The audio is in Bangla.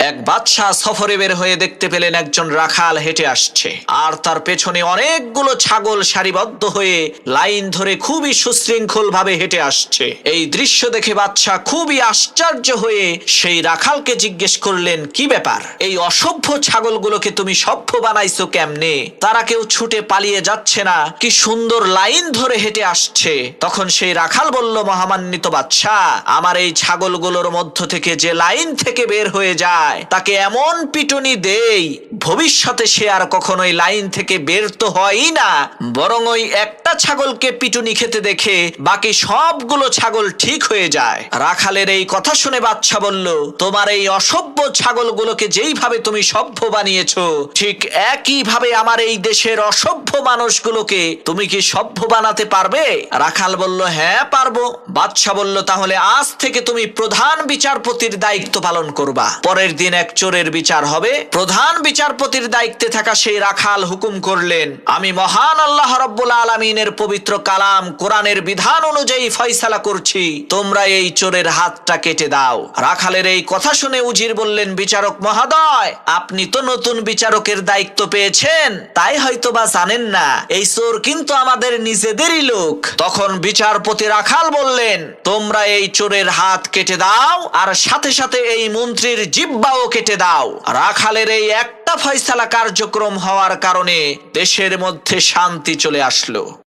এক বাদশাহ সফরে বের হয়ে দেখতে পেলেন একজন রাখাল হেঁটে আসছে, আর তার পেছনে অনেকগুলো ছাগল সারিবদ্ধ হয়ে লাইন ধরে খুবই সুশৃঙ্খল ভাবে হেঁটে আসছে। এই দৃশ্য দেখে বাদশাহ খুবই আশ্চর্য হয়ে সেই রাখালকে জিজ্ঞেস করলেন, কি ব্যাপার, এই অসভ্য ছাগলগুলোকে তুমি সভ্য বানাইছো কেমনে? তারা কেউ ছুটে পালিয়ে যাচ্ছে না, কি সুন্দর লাইন ধরে হেঁটে আসছে। তখন সেই রাখাল বলল, মহামান্বিত বাদশাহ, আমার এই ছাগলগুলোর মধ্য থেকে যে লাইন থেকে বের হয়ে যায় তাকে এমন পিটুনি দেই ভবিষ্যতে সে আর কখনোই লাইন থেকে বের তো হয়ই না, বরং ওই একটা ছাগলকে পিটুনি খেতে দেখে বাকি সবগুলো ছাগল ঠিক হয়ে যায়। রাখালের এই কথা শুনে বাদশা বলল, তোমার এই অসভ্য ছাগলগুলোকে যেইভাবে তুমি সভ্য বানিয়েছো, ঠিক একই ভাবে আমার এই দেশের অসভ্য মানুষগুলোকে তুমি কি সভ্য বানাতে পারবে? রাখাল বলল, হ্যাঁ পারবো। বাদশা বলল, তাহলে আজ থেকে তুমি প্রধান বিচারপতির দায়িত্ব পালন করবা। পরের দিন এক চোরের বিচার হবে। প্রধান বিচারপতির দায়িত্বে থাকা সেই রাখাল হুকুম করলেন, আমি মহান আল্লাহ রাব্বুল আলামিনের পবিত্র কালাম কোরআনের বিধান অনুযায়ী ফয়সালা করছি, তোমরা এই চোরের হাতটা কেটে দাও। রাখালের এই কথা শুনে উজির বললেন, বিচারক মহোদয়, আপনি তো নতুন বিচারকের দায়িত্ব পেয়েছেন, তাই হয়তো বা জানেন না এই চোর কিন্তু আমাদের নিজেদেরই লোক। তখন বিচারপতি রাখাল বললেন, তোমরা এই চোরের হাত কেটে দাও, আর সাথে সাথে এই মন্ত্রীর জিহ্বাও কেটে দাও। রাখালের এই একটা ফয়সালা কার্যক্রম হওয়ার কারণে দেশের মধ্যে শান্তি চলে আসলো।